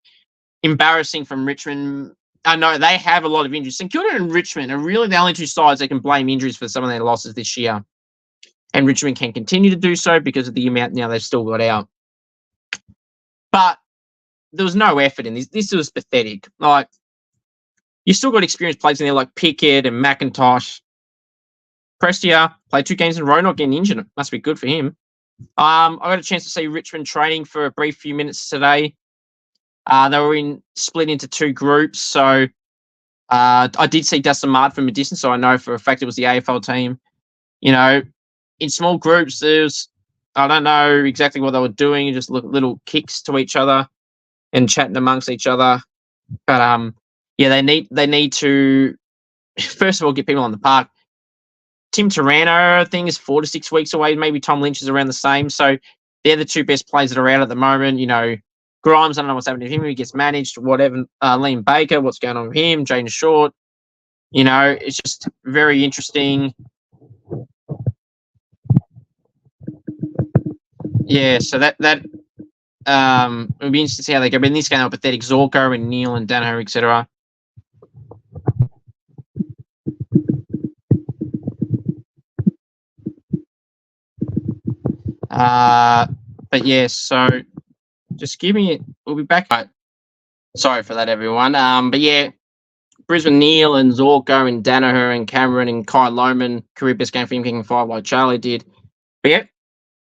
Embarrassing from Richmond. I know they have a lot of injuries. St Kilda and Richmond are really the only two sides that can blame injuries for some of their losses this year. And Richmond can continue to do so because of the amount now they've still got out. But there was no effort in this. This was pathetic. Like, you still got experienced players in there like Pickett and McIntosh. Prestia played 2 games in a row, not getting injured. It must be good for him. I got a chance to see Richmond training for a brief few minutes today. They were split into 2 groups. So I did see Dustin Mard from a distance, so I know for a fact it was the AFL team. You know, in small groups, I don't know exactly what they were doing, just little kicks to each other and chatting amongst each other. But yeah, they need to first of all get people on the park. Tim Taranto, I think, is 4 to 6 weeks away. Maybe Tom Lynch is around the same. So they're the 2 best players that are out at the moment. You know, Grimes, I don't know what's happening to him. He gets managed, whatever. Liam Baker, what's going on with him? Jaden Short. You know, it's just very interesting. Yeah, so that it'll be interesting to see how they go. But in this game, they're pathetic. Zorko and Neil and Danaher, etc. But yeah, so just give me it. We'll be back. Right. Sorry for that, everyone. But yeah, Brisbane, Neil and Zorko and Danaher and Cameron and Kai Loman, career best game for him, kicking 5 like Charlie did. But yeah,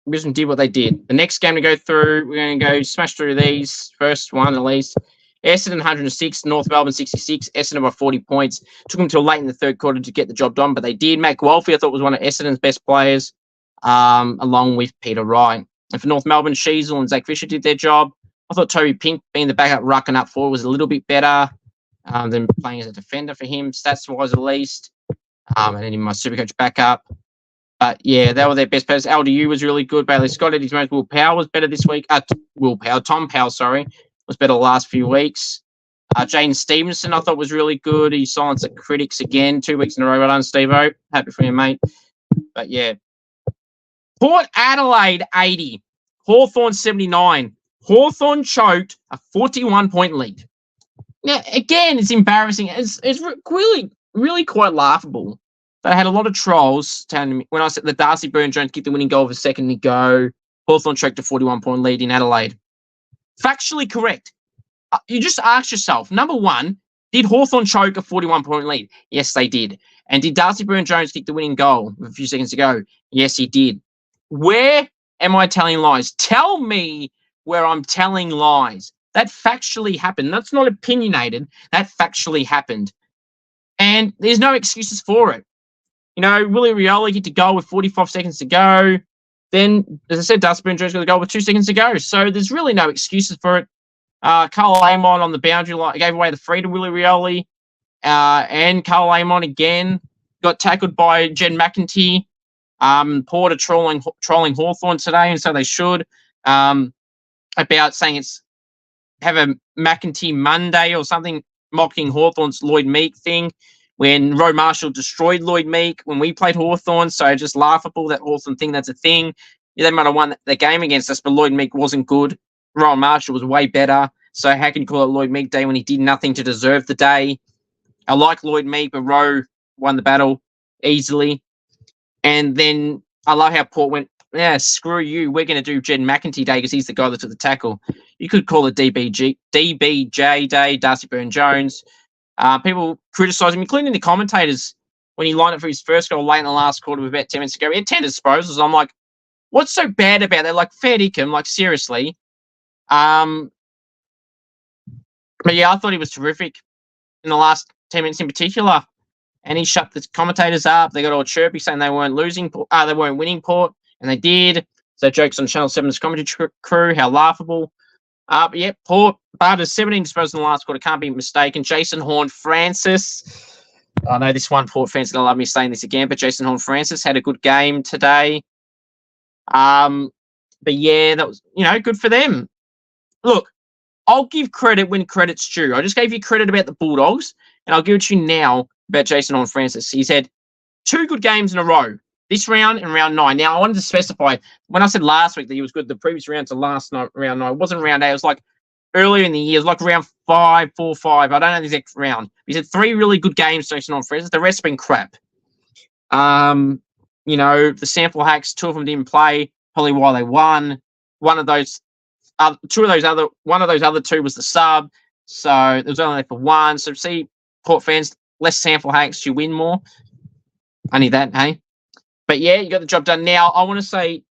Brisbane did what they did. The next game to go through, we're going to go smash through these. First one, at least. Essendon 106, North Melbourne 66. Essendon by 40 points. Took them till late in the third quarter to get the job done, but they did. Matt Guelphy, I thought, was one of Essendon's best players, along with Peter Wright. And for North Melbourne, Sheasel and Zach Fisher did their job. I thought Toby Pink being the backup ruck and up forward was a little bit better than playing as a defender for him, stats-wise at least. And then in my Supercoach backup. But yeah, they were their best players. LDU was really good. Bailey Scott at his most. Will Powell was better this week. Tom Powell, was better the last few weeks. Jaden Stevenson, I thought, was really good. He silenced the critics again 2 weeks in a row. Well done, Steve-O. Happy for you, mate. But yeah. Port Adelaide 80. Hawthorn 79. Hawthorn choked a 41-point lead. Now, again, it's embarrassing. It's really quite laughable. They had a lot of trolls telling me when I said that Darcy Byrne-Jones kicked the winning goal with a second to go. Hawthorn choked a 41-point lead in Adelaide. Factually correct. You just ask yourself, number one, did Hawthorn choke a 41-point lead? Yes, they did. And did Darcy Byrne-Jones kick the winning goal with a few seconds to go? Yes, he did. Where am I telling lies? Tell me where I'm telling lies. That factually happened. That's not opinionated. That factually happened. And there's no excuses for it. You know, Willie Rioli hit the goal with 45 seconds to go. Then, as I said, Darcy Byrne-Jones got the goal with 2 seconds to go. So there's really no excuses for it. Carl Amon on the boundary line gave away the free to Willie Rioli. And Carl Amon again got tackled by Jen McEntee. Porter trolling Hawthorn today, and so they should. About saying it's have a McEntee Monday or something, mocking Hawthorn's Lloyd Meek thing. When Roe Marshall destroyed Lloyd Meek when we played Hawthorn, so just laughable that Hawthorn think that's a thing. Yeah, they might have won the game against us, but Lloyd Meek wasn't good. Roe Marshall was way better. So how can you call it Lloyd Meek Day when he did nothing to deserve the day? I like Lloyd Meek, but Roe won the battle easily. And then I love how Port went, yeah, screw you. We're going to do Jen McEntee Day because he's the guy that took the tackle. You could call it DBJ Day, Darcy Byrne-Jones. People criticised him, including the commentators, when he lined up for his first goal late in the last quarter with about 10 minutes to go. He had 10 disposals. I'm like, what's so bad about that? Like, fair dinkum, like, seriously. But yeah, I thought he was terrific in the last 10 minutes in particular. And he shut the commentators up. They got all chirpy saying they weren't they weren't winning Port, and they did. So jokes on Channel 7's commentary crew, how laughable. But yeah, Port barred 17 disposals in the last quarter, can't be mistaken. Jason Horne-Francis. I know this one Port fans going to love me saying this again, but Jason Horne-Francis had a good game today. But yeah, that was, good for them. Look, I'll give credit when credit's due. I just gave you credit about the Bulldogs, and I'll give it to you now about Jason Horne-Francis. He's had 2 good games in a row, this round and round 9. Now, I wanted to specify, when I said last week that he was good, the previous round to last night, round 9, it wasn't round 8. It was like earlier in the year. It was like round 5, 4, 5. I don't know the exact round. He's had 3 really good games, Jason Horne-Francis. The rest have been crap. The sample hacks, 2 of them didn't play, probably why they won. One of those other 2 was the sub. So there was only for 1. So see, Port fans, less sample hacks, you win more. Only that, hey? But yeah, you got the job done. Now, I want to say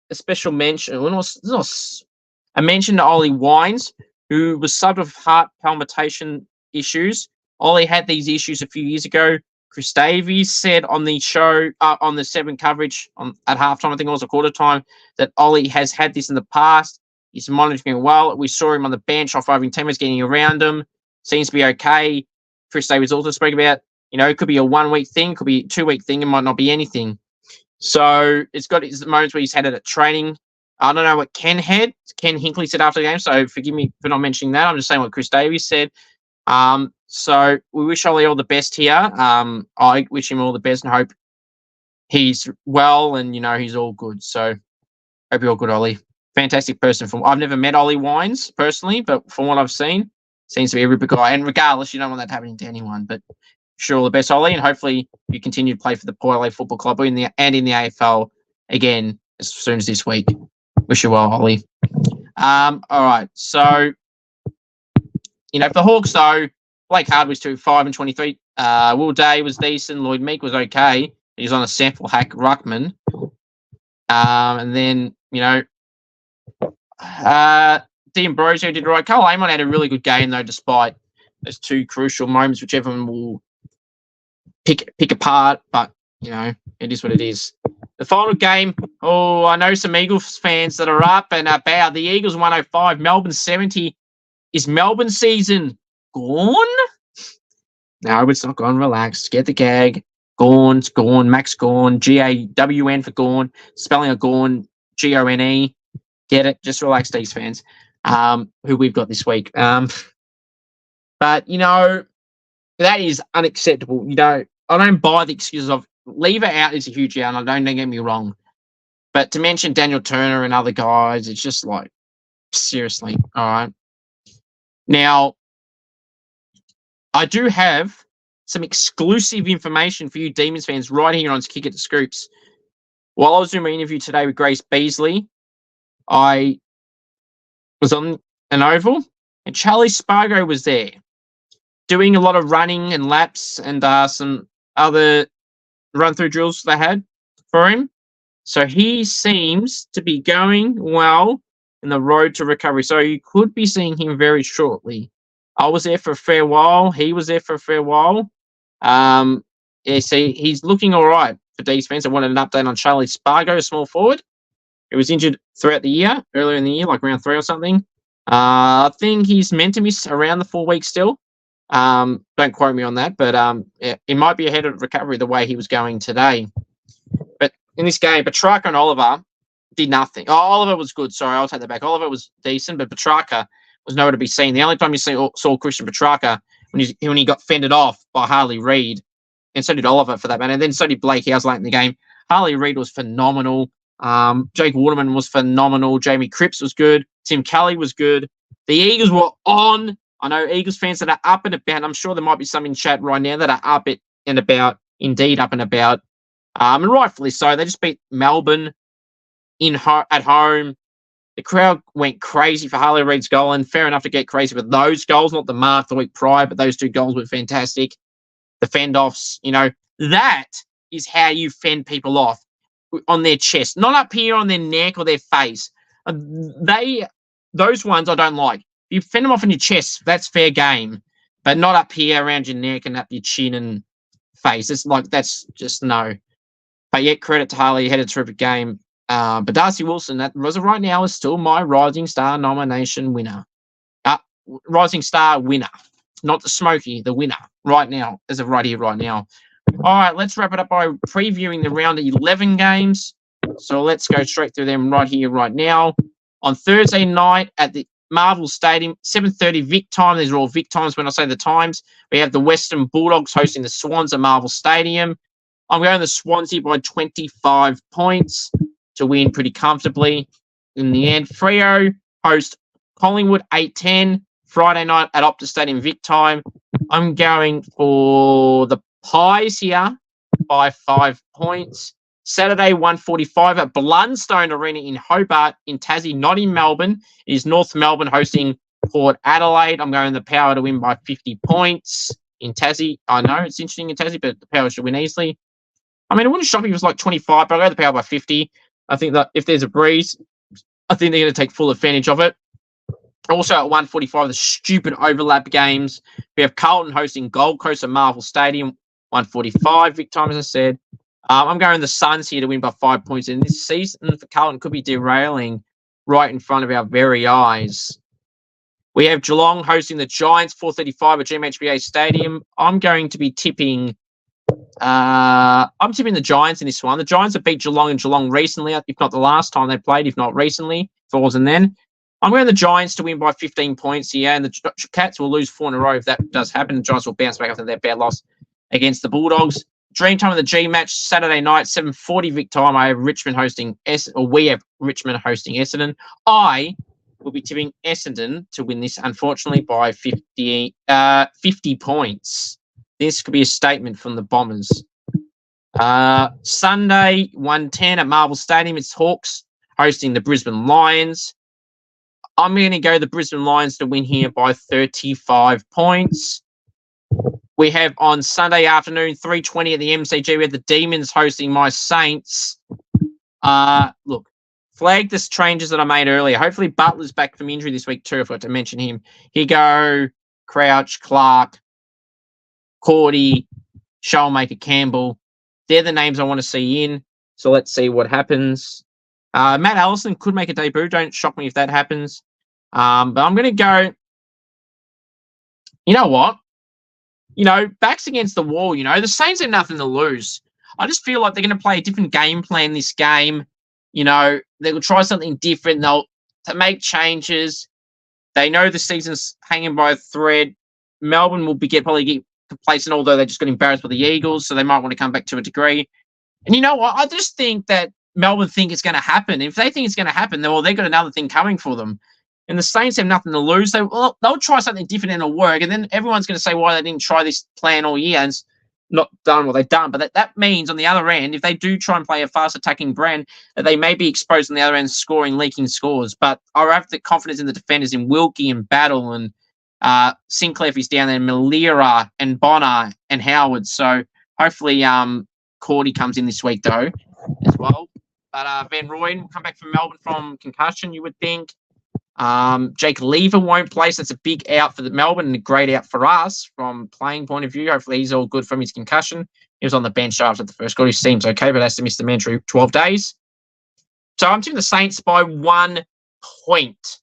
a special mention, a mention to Ollie Wines, who was subbed with heart palpitation issues. Ollie had these issues a few years ago. Chris Davies said on the show, on the 7 coverage at halftime, I think it was a quarter time, that Ollie has had this in the past. He's monitoring well. We saw him on the bench off over 10 minutes getting around him. Seems to be okay. Chris Davies also spoke about, it could be a 1-week thing, could be a 2-week thing, it might not be anything. So it's got its moments where he's had it at training. I don't know what Ken had. Ken Hinkley said after the game, so forgive me for not mentioning that. I'm just saying what Chris Davies said. So we wish Ollie all the best here. I wish him all the best and hope he's well and, he's all good. So hope you're all good, Ollie. Fantastic person. I've never met Ollie Wines personally, but from what I've seen, seems to be a ripper guy. And regardless, you don't want that happening to anyone. But sure, all the best, Ollie, and hopefully you continue to play for the Port Adelaide Football Club and in the AFL again as soon as this week. Wish you well, Holly. All right. So, for the Hawks, though, Blake Hard was 5 and 23. Will Day was decent. Lloyd Meek was okay. He was on a sample hack ruckman. And then, D'Ambrosio did right. Cole Amon had a really good game, though, despite those two crucial moments, which everyone will pick apart. But, it is what it is. The final game, I know some Eagles fans that are up and about. The Eagles 105, Melbourne 70. Is Melbourne season gone? No, it's not gone. Relax. Get the gag. Gone. It's gone. Max Gone. G-A-W-N for gone. Spelling of gone. G-O-N-E. Get it? Just relax, these fans. Who we've got this week. But, that is unacceptable. I don't buy the excuses of Lever out is a huge out, and don't get me wrong. But to mention Daniel Turner and other guys, it's just like, seriously, all right? Now, I do have some exclusive information for you Demons fans right here on Kick It to Scoops. While I was doing my interview today with Grace Beasley, I was on an oval, and Charlie Spargo was there doing a lot of running and laps and some other run-through drills they had for him. So he seems to be going well in the road to recovery. So you could be seeing him very shortly. I was there for a fair while. He was there for a fair while. See, he's looking all right for these fans. I wanted an update on Charlie Spargo, small forward. He was injured throughout the year, earlier in the year, like round 3 or something. I think he's meant to miss around the 4 weeks still. Don't quote me on that, but it might be ahead of recovery the way he was going today. But in this game, Petrarca and Oliver did nothing. Oh, Oliver was good. Sorry, I'll take that back. Oliver was decent, but Petrarca was nowhere to be seen. The only time you saw Christian Petrarca when he got fended off by Harley Reid, and so did Oliver for that matter, and then so did Blake Howes late in the game. Harley Reid was phenomenal. Jake Waterman was phenomenal. Jamie Cripps was good. Tim Kelly was good. The Eagles were on. I know Eagles fans that are up and about. I'm sure there might be some in chat right now that are up and about, indeed up and about. And rightfully so. They just beat Melbourne at home. The crowd went crazy for Harley Reid's goal, and fair enough to get crazy with those goals, not the mark the week prior, but those 2 goals were fantastic. The fend-offs, that is how you fend people off on their chest, not up here on their neck or their face. Those ones I don't like. You fend them off in your chest, that's fair game, but not up here around your neck and up your chin and face. It's like, that's just no. But yet, credit to Harley, he had a terrific game. But Darcy Wilson, that was right now, is still my Rising Star nomination winner. Rising Star winner, not the Smokey, the winner right now, as of right here, right now. All right, let's wrap it up by previewing the round 11 games. So let's go straight through them right here, right now. On Thursday night at the Marvel Stadium, 7:30 Vic time. These are all Vic times when I say the times. We have the Western Bulldogs hosting the Swans at Marvel Stadium. I'm going to Swansea by 25 points to win pretty comfortably in the end. Freo host Collingwood 8:10 Friday night at Optus Stadium Vic time. I'm going for the Pies here by 5 points. Saturday 1:45 at Blundstone Arena in Hobart in Tassie, not in Melbourne. It is North Melbourne hosting Port Adelaide. I'm going the Power to win by 50 points in Tassie. I know it's interesting in Tassie, but the Power should win easily. I mean, it wouldn't shock me if it was like 25, but I'll go the Power by 50. I think that if there's a breeze, I think they're going to take full advantage of it. Also at 1:45, the stupid overlap games. We have Carlton hosting Gold Coast at Marvel Stadium, 1:45 Vic time, as I said. I'm going the Suns here to win by 5 points. And this season for Carlton could be derailing right in front of our very eyes. We have Geelong hosting the Giants, 4:35 at GMHBA Stadium. I'm going to be tipping. I'm tipping the Giants in this one. The Giants have beat Geelong and Geelong recently, if not the last time they played, if not recently, if it wasn't then. I'm going the Giants to win by 15 points here, and the Cats will lose 4 in a row if that does happen. The Giants will bounce back after their bad loss against the Bulldogs. Dreamtime of the G match Saturday night, 7:40 Vic time. I have Richmond hosting we have Richmond hosting Essendon. I will be tipping Essendon to win this, unfortunately, by 50 points. This could be a statement from the Bombers. Sunday, 1:10 at Marvel Stadium. It's Hawks hosting the Brisbane Lions. I'm going to go the Brisbane Lions to win here by 35 points. We have on Sunday afternoon, 3:20 at the MCG, we have the Demons hosting my Saints. Look, flag the changes that I made earlier. Hopefully Butler's back from injury this week too, if I forgot to mention him. Higo, Crouch, Clark, Cordy, Shoalmaker, Campbell. They're the names I want to see in. So let's see what happens. Matt Allison could make a debut. Don't shock me if that happens. But I'm going to go, you know what? Backs against the wall, the Saints have nothing to lose. I just feel like they're going to play a different game plan this game. They'll try something different. They'll make changes. They know the season's hanging by a thread. Melbourne will probably get complacent, although they just got embarrassed by the Eagles, so they might want to come back to a degree. And you know what? I just think that Melbourne think it's going to happen. If they think it's going to happen, they've got another thing coming for them. And the Saints have nothing to lose. They'll try something different and it'll work. And then everyone's going to say why they didn't try this plan all year and it's not done what they've done. But that means on the other end, if they do try and play a fast attacking brand, that they may be exposed on the other end, leaking scores. But I have the confidence in the defenders in Wilkie and Battle and Sinclair if he's down there, Malira and Bonner and Howard. So hopefully Cordy comes in this week though as well. But Van Rooyen will come back from Melbourne from concussion, you would think. Jake Lever won't play, so that's a big out for the Melbourne and a great out for us from playing point of view. Hopefully he's all good from his concussion. He was on the bench after the first goal. He seems okay, but has to miss the mandatory 12 days. So I'm taking the Saints by 1 point.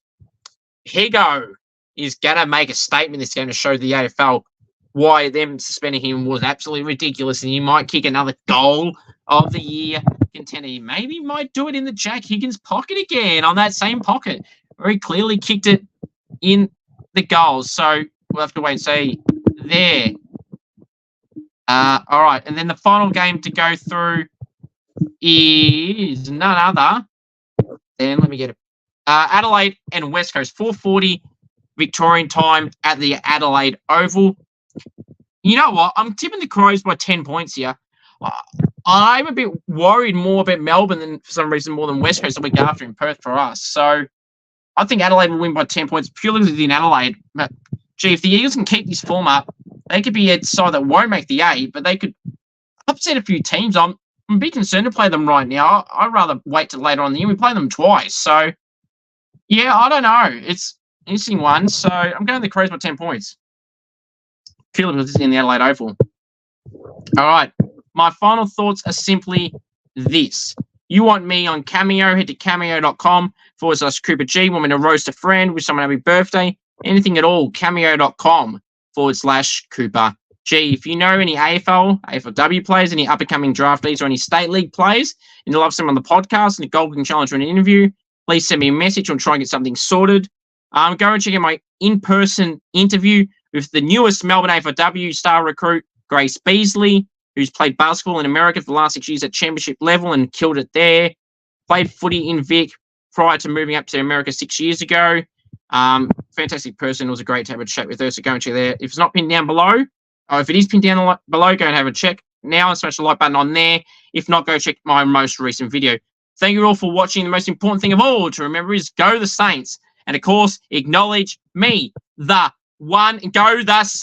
Higo is going to make a statement this game to show the AFL why them suspending him was absolutely ridiculous, and he might kick another goal of the year contender. He maybe might do it in the Jack Higgins pocket again, on that same pocket. Very clearly kicked it in the goals. So we'll have to wait and see there. All right. And then the final game to go through is none other than, let me get it, Adelaide and West Coast, 4:40 Victorian time at the Adelaide Oval. You know what? I'm tipping the Crows by 10 points here. I'm a bit worried more about Melbourne than, for some reason, more than West Coast the week after in Perth for us. So I think Adelaide will win by 10 points purely because in Adelaide. But, if the Eagles can keep this form up, they could be a side that won't make the 8, but they could upset a few teams. I'm a bit concerned to play them right now. I'd rather wait till later on in the year. We play them twice. So, yeah, I don't know. It's an interesting one. So I'm going the Crows by 10 points. Purely because it's in the Adelaide Oval. All right. My final thoughts are simply this. You want me on Cameo, head to cameo.com/Cooper G. Want me to roast a friend, wish someone happy birthday, anything at all, cameo.com/Cooper G. If you know any AFLW players, any up-and-coming draftees or any state league players, and you love someone on the podcast and a golden challenge or an interview, please send me a message or try and get something sorted. Go and check out my in-person interview with the newest Melbourne AFLW star recruit, Grace Beasley, who's played basketball in America for the last 6 years at championship level and killed it there. Played footy in Vic prior to moving up to America 6 years ago. Fantastic person. It was a great to have a chat with her, so go and check there. If it's not pinned down below, or if it is pinned down below, go and have a check now and smash the like button on there. If not, go check my most recent video. Thank you all for watching. The most important thing of all to remember is go the Saints. And, of course, acknowledge me, the one. Go the Saints.